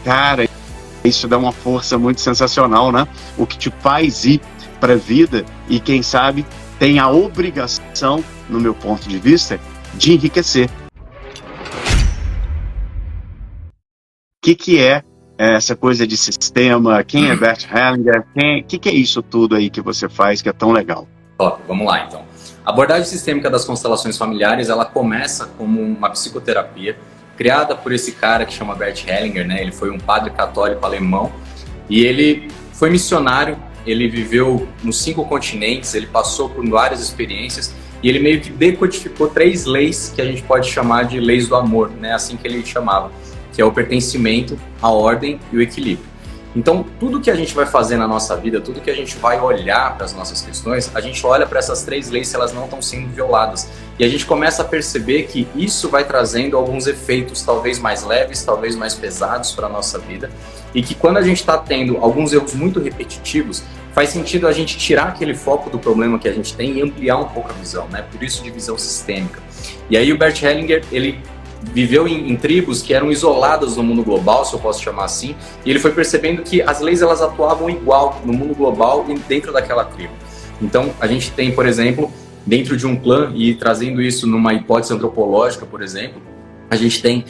Cara, isso dá uma força muito sensacional, né? O que te faz ir para a vida e, quem sabe, tem a obrigação, no meu ponto de vista, de enriquecer. O que é essa coisa de sistema? Quem é Bert Hellinger? O que é isso tudo aí que você faz que é tão legal? Top, vamos lá então. A abordagem sistêmica das constelações familiares, ela começa como uma psicoterapia criada por esse cara que chama Bert Hellinger, né? Ele foi um padre católico alemão e ele foi missionário, ele viveu nos 5 continentes, ele passou por várias experiências e ele meio que decodificou 3 leis que a gente pode chamar de leis do amor, né? Assim que ele chamava, que é o pertencimento, a ordem e o equilíbrio. Então, tudo que a gente vai fazer na nossa vida, tudo que a gente vai olhar para as nossas questões, a gente olha para essas 3 leis se elas não estão sendo violadas. E a gente começa a perceber que isso vai trazendo alguns efeitos, talvez mais leves, talvez mais pesados para a nossa vida. E que quando a gente está tendo alguns erros muito repetitivos, faz sentido a gente tirar aquele foco do problema que a gente tem e ampliar um pouco a visão, né? Por isso de visão sistêmica. E aí o Bert Hellinger, ele viveu em tribos que eram isoladas no mundo global, se eu posso chamar assim, e ele foi percebendo que as leis elas atuavam igual no mundo global e dentro daquela tribo. Então, a gente tem, por exemplo, dentro de um clã, e trazendo isso numa hipótese antropológica, por exemplo, a gente tem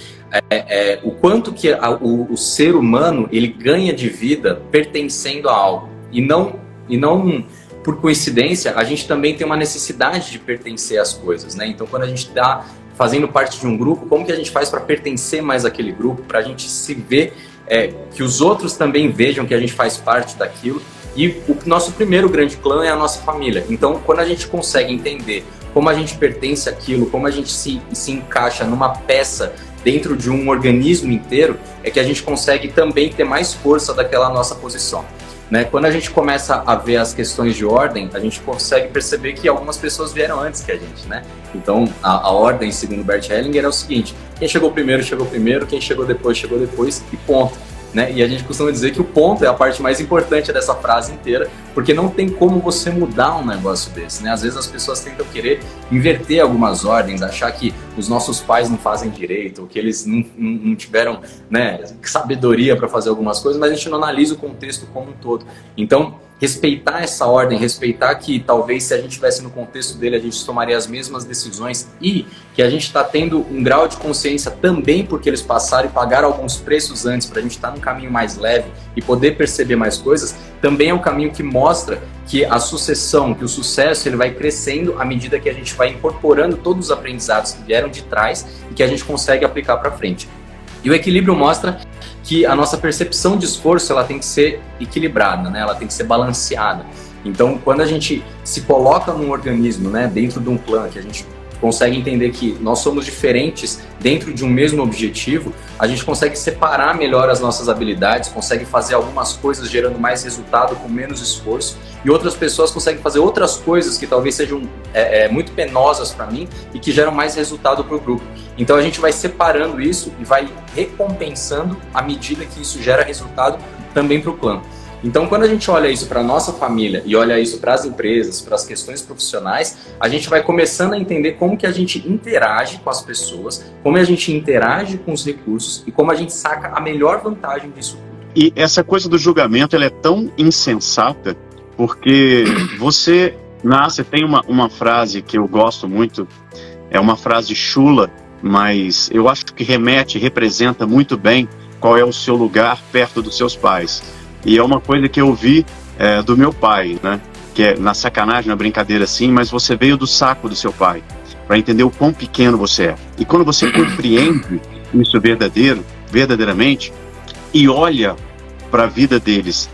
o quanto que o ser humano ele ganha de vida pertencendo a algo, e não por coincidência, a gente também tem uma necessidade de pertencer às coisas, né? Então, quando a gente está fazendo parte de um grupo, como que a gente faz para pertencer mais àquele grupo, para a gente se ver, que os outros também vejam que a gente faz parte daquilo. E o nosso primeiro grande clã é a nossa família. Então, quando a gente consegue entender como a gente pertence àquilo, como a gente se encaixa numa peça dentro de um organismo inteiro, é que a gente consegue também ter mais força daquela nossa posição. Né? Quando a gente começa a ver as questões de ordem, a gente consegue perceber que algumas pessoas vieram antes que a gente, né? Então, a ordem, segundo Bert Hellinger, é o seguinte: quem chegou primeiro, quem chegou depois, e ponto. Né? E a gente costuma dizer que o ponto é a parte mais importante dessa frase inteira, porque não tem como você mudar um negócio desse, né? Às vezes as pessoas tentam querer inverter algumas ordens, achar que os nossos pais não fazem direito, ou que eles não tiveram, né, sabedoria para fazer algumas coisas, mas a gente não analisa o contexto como um todo. Então, respeitar essa ordem, respeitar que talvez se a gente estivesse no contexto dele a gente tomaria as mesmas decisões e que a gente está tendo um grau de consciência também porque eles passaram e pagaram alguns preços antes para a gente estar num caminho mais leve e poder perceber mais coisas, também é um caminho que mostra que a sucessão, que o sucesso ele vai crescendo à medida que a gente vai incorporando todos os aprendizados que vieram de trás e que a gente consegue aplicar para frente. E o equilíbrio mostra que a nossa percepção de esforço ela tem que ser equilibrada, né? Ela tem que ser balanceada. Então, quando a gente se coloca num organismo, né, dentro de um clã, que a gente consegue entender que nós somos diferentes dentro de um mesmo objetivo, a gente consegue separar melhor as nossas habilidades, consegue fazer algumas coisas gerando mais resultado com menos esforço, e outras pessoas conseguem fazer outras coisas que talvez sejam muito penosas para mim e que geram mais resultado para o grupo. Então a gente vai separando isso e vai recompensando à medida que isso gera resultado também para o clã. Então, quando a gente olha isso para a nossa família e olha isso para as empresas, para as questões profissionais, a gente vai começando a entender como que a gente interage com as pessoas, como a gente interage com os recursos e como a gente saca a melhor vantagem disso tudo. E essa coisa do julgamento ela é tão insensata, porque você tem uma frase que eu gosto muito, é uma frase chula, mas eu acho que representa muito bem qual é o seu lugar perto dos seus pais. E é uma coisa que eu vi do meu pai, né? Que é na sacanagem, na brincadeira assim, mas você veio do saco do seu pai, para entender o quão pequeno você é. E quando você compreende isso verdadeiramente, e olha para a vida deles,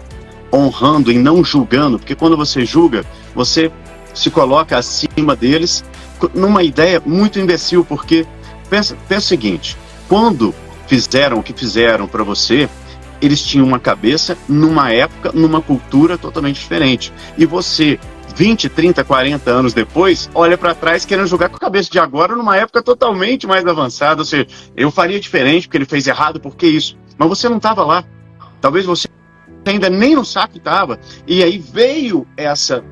honrando e não julgando, porque quando você julga, você se coloca acima deles, numa ideia muito imbecil, porque pensa o seguinte: quando fizeram o que fizeram para você, eles tinham uma cabeça, numa época, numa cultura totalmente diferente. E você, 20, 30, 40 anos depois, olha para trás querendo jogar com a cabeça de agora numa época totalmente mais avançada. Ou seja, eu faria diferente porque ele fez errado, porque isso. Mas você não estava lá. Talvez você ainda nem no saco estava. E aí veio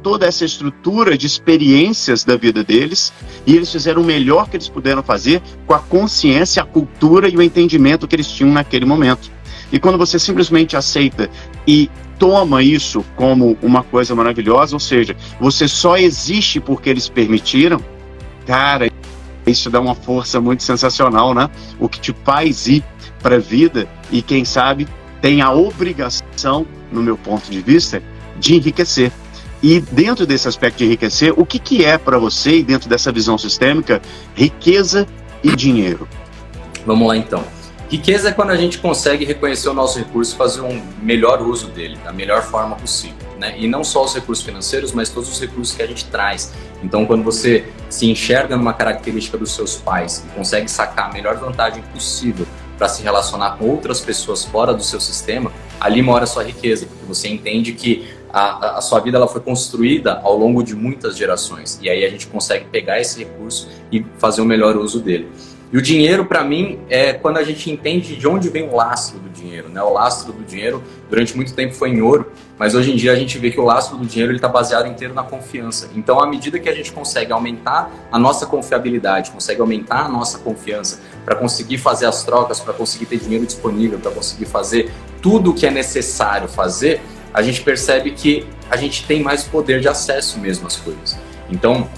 toda essa estrutura de experiências da vida deles, e eles fizeram o melhor que eles puderam fazer com a consciência, a cultura e o entendimento que eles tinham naquele momento. E quando você simplesmente aceita e toma isso como uma coisa maravilhosa, ou seja, você só existe porque eles permitiram, cara, isso dá uma força muito sensacional, né? O que te faz ir para a vida e, quem sabe, tem a obrigação, no meu ponto de vista, de enriquecer. E dentro desse aspecto de enriquecer, o que é para você, e dentro dessa visão sistêmica, riqueza e dinheiro? Vamos lá então. Riqueza é quando a gente consegue reconhecer o nosso recurso e fazer um melhor uso dele, da melhor forma possível, né? E não só os recursos financeiros, mas todos os recursos que a gente traz. Então, quando você se enxerga numa característica dos seus pais e consegue sacar a melhor vantagem possível para se relacionar com outras pessoas fora do seu sistema, ali mora a sua riqueza, porque você entende que a sua vida ela foi construída ao longo de muitas gerações. E aí a gente consegue pegar esse recurso e fazer o melhor uso dele. E o dinheiro, para mim, é quando a gente entende de onde vem o lastro do dinheiro, né? O lastro do dinheiro, durante muito tempo, foi em ouro, mas hoje em dia a gente vê que o lastro do dinheiro está baseado inteiro na confiança. Então, à medida que a gente consegue aumentar a nossa confiabilidade, consegue aumentar a nossa confiança para conseguir fazer as trocas, para conseguir ter dinheiro disponível, para conseguir fazer tudo o que é necessário fazer, a gente percebe que a gente tem mais poder de acesso mesmo às coisas. Então,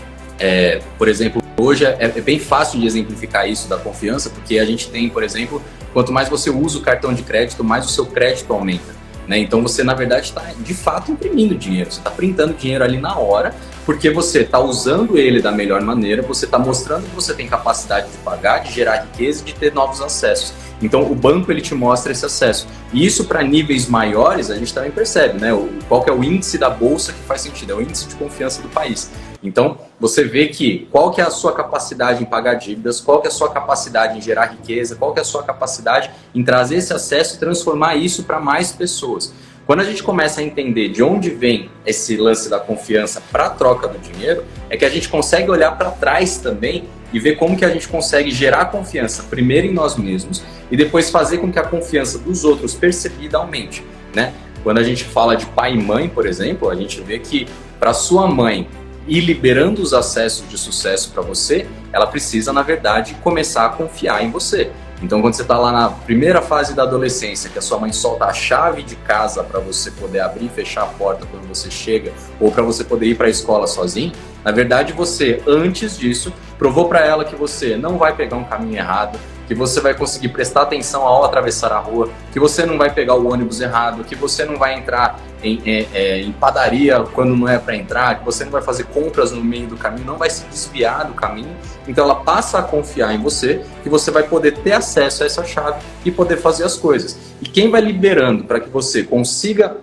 por exemplo, hoje é bem fácil de exemplificar isso da confiança, porque a gente tem, por exemplo, quanto mais você usa o cartão de crédito, mais o seu crédito aumenta, né? Então você, na verdade, está de fato imprimindo dinheiro, você está printando dinheiro ali na hora, porque você está usando ele da melhor maneira, você está mostrando que você tem capacidade de pagar, de gerar riqueza e de ter novos acessos. Então o banco ele te mostra esse acesso. E isso para níveis maiores a gente também percebe, né? Qual que é o índice da bolsa que faz sentido, é o índice de confiança do país. Então, você vê que qual que é a sua capacidade em pagar dívidas, qual que é a sua capacidade em gerar riqueza, qual que é a sua capacidade em trazer esse acesso e transformar isso para mais pessoas. Quando a gente começa a entender de onde vem esse lance da confiança para a troca do dinheiro, é que a gente consegue olhar para trás também e ver como que a gente consegue gerar confiança primeiro em nós mesmos e depois fazer com que a confiança dos outros percebida aumente, né? Quando a gente fala de pai e mãe, por exemplo, a gente vê que para sua mãe e liberando os acessos de sucesso para você, ela precisa, na verdade, começar a confiar em você. Então, quando você está lá na primeira fase da adolescência, que a sua mãe solta a chave de casa para você poder abrir e fechar a porta quando você chega, ou para você poder ir para a escola sozinho, na verdade, você, antes disso, provou para ela que você não vai pegar um caminho errado, que você vai conseguir prestar atenção ao atravessar a rua, que você não vai pegar o ônibus errado, que você não vai entrar em padaria quando não é para entrar, que você não vai fazer compras no meio do caminho, não vai se desviar do caminho. Então ela passa a confiar em você, que você vai poder ter acesso a essa chave e poder fazer as coisas. E quem vai liberando para que você consiga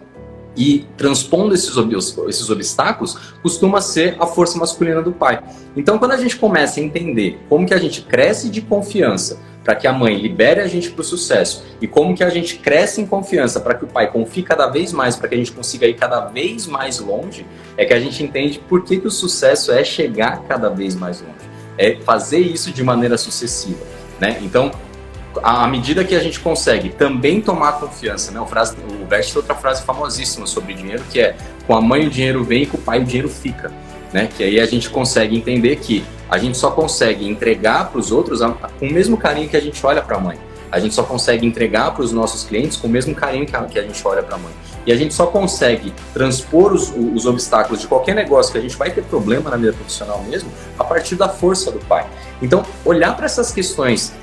ir transpondo esses obstáculos costuma ser a força masculina do pai. Então quando a gente começa a entender como que a gente cresce de confiança para que a mãe libere a gente para o sucesso e como que a gente cresce em confiança para que o pai confie cada vez mais, para que a gente consiga ir cada vez mais longe, é que a gente entende por que o sucesso é chegar cada vez mais longe, é fazer isso de maneira sucessiva, né? Então, à medida que a gente consegue também tomar confiança, né? O Bert tem outra frase famosíssima sobre dinheiro, que é: com a mãe o dinheiro vem e com o pai o dinheiro fica, né? Que aí a gente consegue entender que a gente só consegue entregar para os outros com o mesmo carinho que a gente olha para a mãe. A gente só consegue entregar para os nossos clientes com o mesmo carinho que a gente olha para a mãe. E a gente só consegue transpor os obstáculos de qualquer negócio que a gente vai ter problema na vida profissional mesmo, a partir da força do pai. Então, olhar para essas questões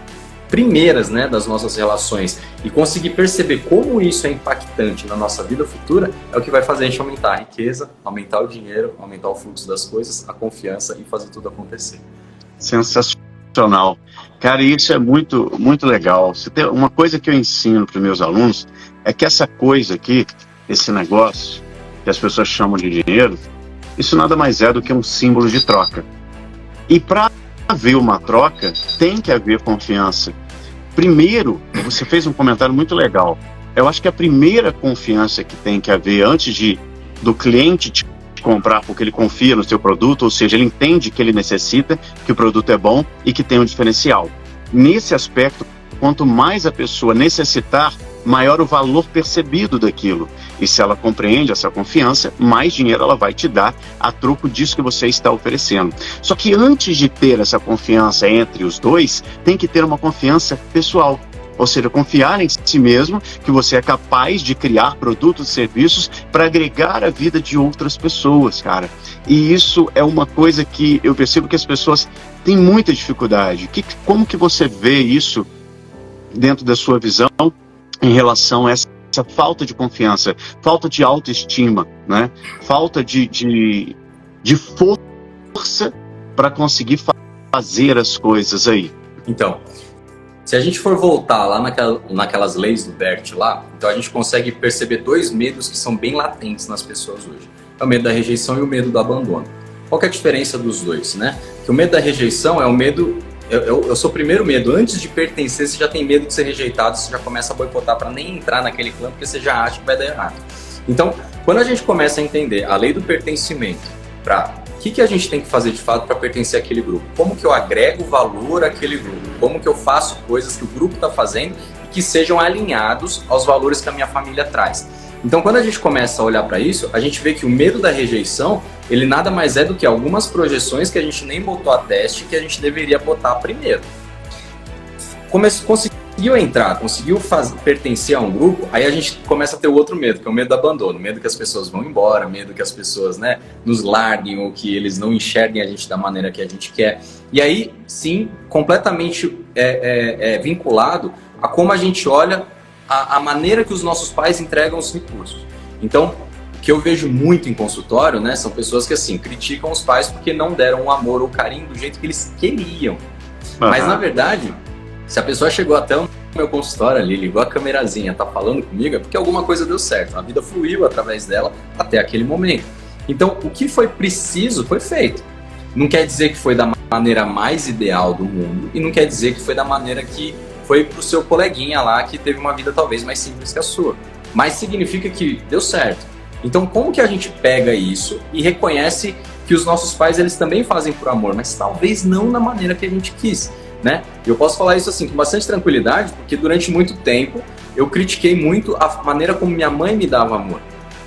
primeiras, né, das nossas relações e conseguir perceber como isso é impactante na nossa vida futura é o que vai fazer a gente aumentar a riqueza, aumentar o dinheiro, aumentar o fluxo das coisas, a confiança e fazer tudo acontecer. Sensacional. Cara, isso é muito, muito legal. Uma coisa que eu ensino para os meus alunos é que essa coisa aqui, esse negócio que as pessoas chamam de dinheiro, isso nada mais é do que um símbolo de troca. E para haver uma troca, tem que haver confiança. Primeiro, você fez um comentário muito legal. Eu acho que a primeira confiança que tem que haver antes do cliente te comprar porque ele confia no seu produto, ou seja, ele entende que ele necessita, que o produto é bom e que tem um diferencial. Nesse aspecto, quanto mais a pessoa necessitar, maior o valor percebido daquilo. E se ela compreende essa confiança, mais dinheiro ela vai te dar a troco disso que você está oferecendo. Só que antes de ter essa confiança entre os dois, tem que ter uma confiança pessoal. Ou seja, confiar em si mesmo, que você é capaz de criar produtos e serviços para agregar a vida de outras pessoas, cara. E isso é uma coisa que eu percebo que as pessoas têm muita dificuldade. Como que você vê isso dentro da sua visão em relação a essa falta de confiança, falta de autoestima, né? Falta de força para conseguir fazer as coisas aí? Então, se a gente for voltar lá naquelas leis do Bert lá, então a gente consegue perceber dois medos que são bem latentes nas pessoas hoje. É o medo da rejeição e o medo do abandono. Qual que é a diferença dos dois, né? Que o medo da rejeição é o medo... Eu sou o primeiro medo. Antes de pertencer, você já tem medo de ser rejeitado, você já começa a boicotar para nem entrar naquele clã, porque você já acha que vai dar errado. Então, quando a gente começa a entender a lei do pertencimento, para o que a gente tem que fazer de fato para pertencer àquele grupo? Como que eu agrego valor àquele grupo? Como que eu faço coisas que o grupo está fazendo e que sejam alinhados aos valores que a minha família traz? Então, quando a gente começa a olhar para isso, a gente vê que o medo da rejeição, ele nada mais é do que algumas projeções que a gente nem botou a teste, que a gente deveria botar primeiro. Conseguiu entrar, conseguiu pertencer a um grupo, aí a gente começa a ter o outro medo, que é o medo do abandono, medo que as pessoas vão embora, medo que as pessoas, né, nos larguem ou que eles não enxerguem a gente da maneira que a gente quer. E aí, sim, completamente vinculado a como a gente olha a maneira que os nossos pais entregam os recursos. Então, o que eu vejo muito em consultório, né, são pessoas que, assim, criticam os pais porque não deram o amor ou o carinho do jeito que eles queriam. Mas, na verdade, se a pessoa chegou até o meu consultório ali, ligou a câmerazinha, tá falando comigo, é porque alguma coisa deu certo. A vida fluiu através dela até aquele momento. Então, o que foi preciso foi feito. Não quer dizer que foi da maneira mais ideal do mundo e não quer dizer que foi da maneira que foi pro seu coleguinha lá que teve uma vida talvez mais simples que a sua. Mas significa que deu certo. Então, como que a gente pega isso e reconhece que os nossos pais, eles também fazem por amor, mas talvez não da maneira que a gente quis, né? Eu posso falar isso assim com bastante tranquilidade, porque durante muito tempo eu critiquei muito a maneira como minha mãe me dava amor.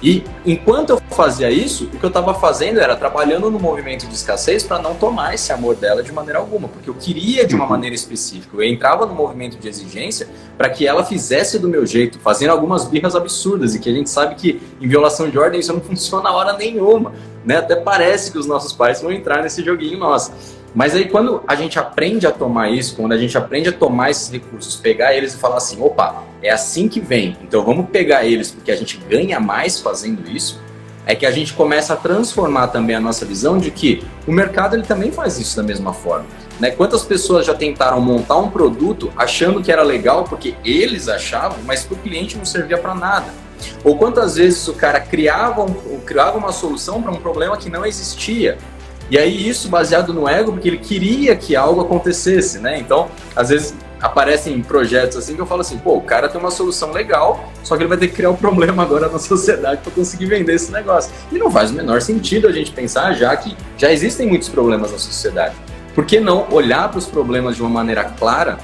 E enquanto eu fazia isso, o que eu estava fazendo era trabalhando no movimento de escassez para não tomar esse amor dela de maneira alguma, porque eu queria de uma maneira específica. Eu entrava no movimento de exigência para que ela fizesse do meu jeito, fazendo algumas birras absurdas, e que a gente sabe que em violação de ordem isso não funciona a hora nenhuma, né? Até parece que os nossos pais vão entrar nesse joguinho nosso. Mas aí quando a gente aprende a tomar isso, quando a gente aprende a tomar esses recursos, pegar eles e falar assim, opa, é assim que vem, então vamos pegar eles porque a gente ganha mais fazendo isso, é que a gente começa a transformar também a nossa visão de que o mercado ele também faz isso da mesma forma, né? Quantas pessoas já tentaram montar um produto achando que era legal porque eles achavam, mas para o cliente não servia para nada? Ou quantas vezes o cara criava uma solução para um problema que não existia? E aí isso baseado no ego, porque ele queria que algo acontecesse, né? Então, às vezes aparecem projetos assim que eu falo assim, pô, o cara tem uma solução legal, só que ele vai ter que criar um problema agora na sociedade para conseguir vender esse negócio. E não faz o menor sentido a gente pensar, já que já existem muitos problemas na sociedade. Por que não olhar para os problemas de uma maneira clara,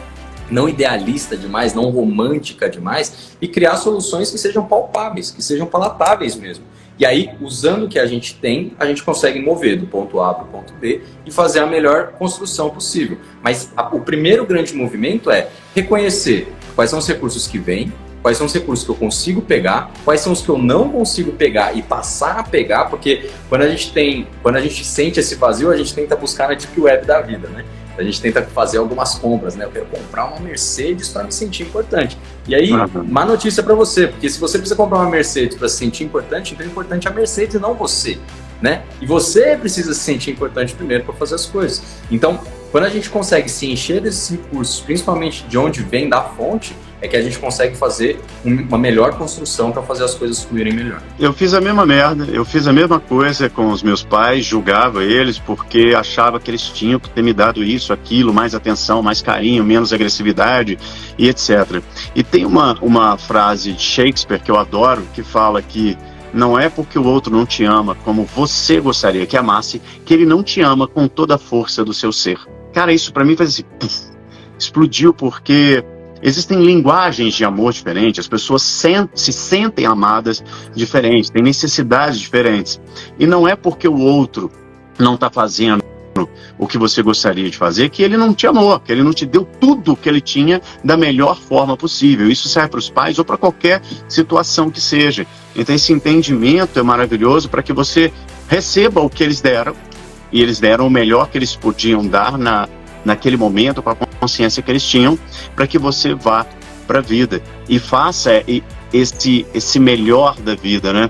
não idealista demais, não romântica demais, e criar soluções que sejam palpáveis, que sejam palatáveis mesmo. E aí, usando o que a gente tem, a gente consegue mover do ponto A para o ponto B e fazer a melhor construção possível. Mas o primeiro grande movimento é reconhecer quais são os recursos que vêm, quais são os recursos que eu consigo pegar, quais são os que eu não consigo pegar e passar a pegar, porque quando a gente sente esse vazio, a gente tenta buscar na deep web da vida, né? A gente tenta fazer algumas compras, né? Eu quero comprar uma Mercedes para me sentir importante. E aí, má notícia para você, porque se você precisa comprar uma Mercedes para se sentir importante, então é importante a Mercedes e não você, né? E você precisa se sentir importante primeiro para fazer as coisas. Então, quando a gente consegue se encher desses recursos, principalmente de onde vem da fonte, é que a gente consegue fazer uma melhor construção para fazer as coisas fluírem melhor. Eu fiz a mesma merda, eu fiz a mesma coisa com os meus pais, julgava eles porque achava que eles tinham que ter me dado isso, aquilo, mais atenção, mais carinho, menos agressividade e etc. E tem uma frase de Shakespeare que eu adoro, que fala que não é porque o outro não te ama como você gostaria que amasse, que ele não te ama com toda a força do seu ser. Cara, isso pra mim faz assim, explodiu, porque existem linguagens de amor diferentes, as pessoas se sentem amadas diferentes, têm necessidades diferentes. E não é porque o outro não está fazendo o que você gostaria de fazer, que ele não te amou, que ele não te deu tudo o que ele tinha da melhor forma possível. Isso serve para os pais ou para qualquer situação que seja. Então esse entendimento é maravilhoso para que você receba o que eles deram, e eles deram o melhor que eles podiam dar naquele momento, com a consciência que eles tinham, para que você vá para a vida e faça esse melhor da vida, né?